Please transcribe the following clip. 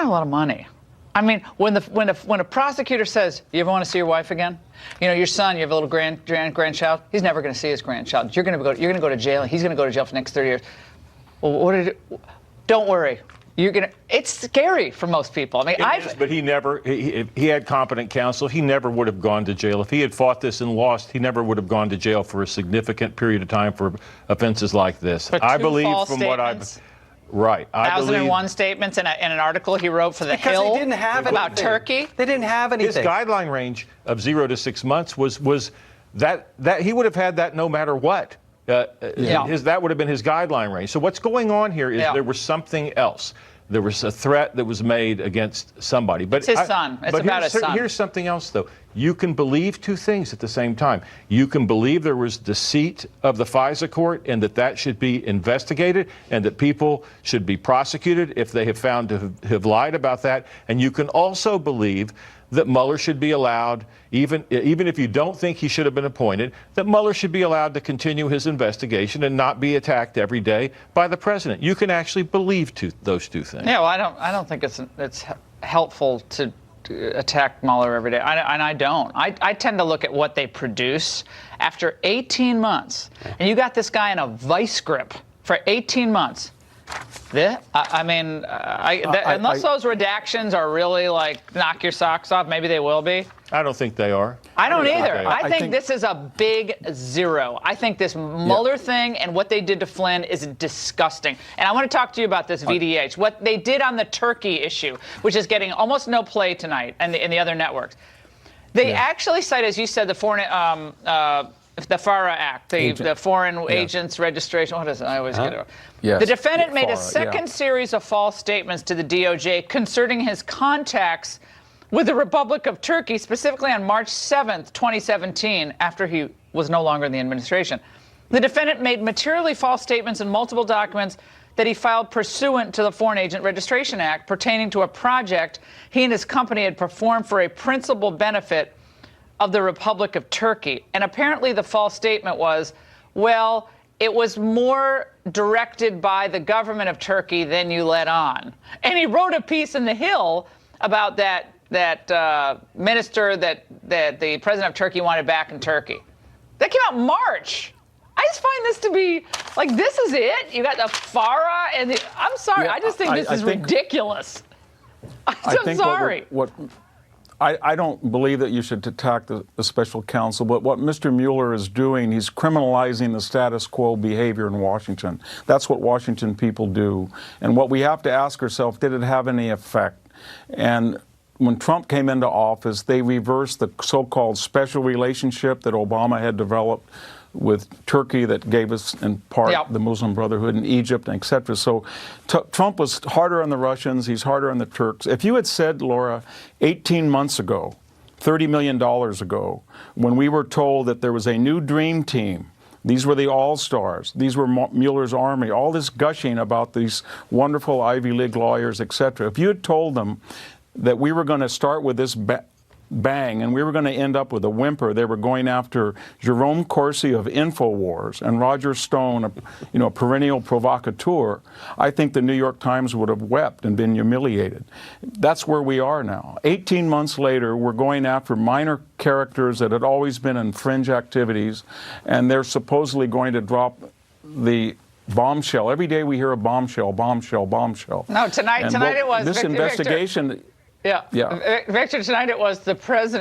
have a lot of money. I mean, when a prosecutor says, "You ever want to see your wife again? You know, your son, you have a little grandchild. He's never going to see his grandchild. You're going to go to jail. He's going to go to jail for the next 30 years." Well, don't worry. It's scary for most people. I mean, but he had competent counsel. He never would have gone to jail. If he had fought this and lost, he never would have gone to jail for a significant period of time for offenses like this. I believe from what I've... Right. 1,001 statements in an article he wrote for The Hill they didn't have about anything. Turkey. They didn't have anything. His guideline range of 0 to 6 months was that he would have had that no matter what. That would have been his guideline range. So what's going on here is there was something else. There was a threat that was made against somebody. But it's his son. It's about his son. Here's something else, though. You can believe two things at the same time. You can believe there was deceit of the FISA court and that should be investigated and that people should be prosecuted if they have found to have lied about that. And you can also believe that Mueller should be allowed, even if you don't think he should have been appointed, that Mueller should be allowed to continue his investigation and not be attacked every day by the president. You can actually believe those two things. Yeah, well, I don't think it's helpful to attack Mueller every day, and I don't. I tend to look at what they produce after 18 months, and you got this guy in a vice grip for 18 months. Unless those redactions are really like knock your socks off, maybe they will be. I don't think they are. I don't either. I think this is a big zero. I think this Mueller thing and what they did to Flynn is disgusting. And I want to talk to you about this VDH, what they did on the Turkey issue, which is getting almost no play tonight in the other networks. They actually cite, as you said, the foreign. The FARA Act, the Foreign Agents Registration. What is it? I always get it. Yes. The defendant made a second series of false statements to the DOJ concerning his contacts with the Republic of Turkey, specifically on March 7th, 2017, after he was no longer in the administration. The defendant made materially false statements in multiple documents that he filed pursuant to the Foreign Agent Registration Act pertaining to a project he and his company had performed for a principal benefit of the Republic of Turkey. And apparently the false statement was, well, it was more directed by the government of Turkey than you let on. And he wrote a piece in The Hill about that minister that the president of Turkey wanted back in Turkey. That came out in March. I just find this to be, like, this is it? You got the FARA and I'm sorry, I just think this is ridiculous. I'm sorry. I don't believe that you should attack the special counsel, but what Mr. Mueller is doing, he's criminalizing the status quo behavior in Washington. That's what Washington people do. And what we have to ask ourselves, did it have any effect? And when Trump came into office, they reversed the so-called special relationship that Obama had developed with Turkey that gave us, in part, the Muslim Brotherhood, and Egypt, and et cetera. So Trump was harder on the Russians, he's harder on the Turks. If you had said, Laura, 18 months ago, $30 million ago, when we were told that there was a new dream team, these were the all-stars, these were Mueller's army, all this gushing about these wonderful Ivy League lawyers, et cetera. If you had told them that we were going to start with this bang, and we were going to end up with a whimper. They were going after Jerome Corsi of InfoWars and Roger Stone, a perennial provocateur. I think the New York Times would have wept and been humiliated. That's where we are now. 18 months later, we're going after minor characters that had always been in fringe activities, and they're supposedly going to drop the bombshell. Every day we hear a bombshell, bombshell, bombshell. No, tonight it was this investigation. Victor, tonight it was the president.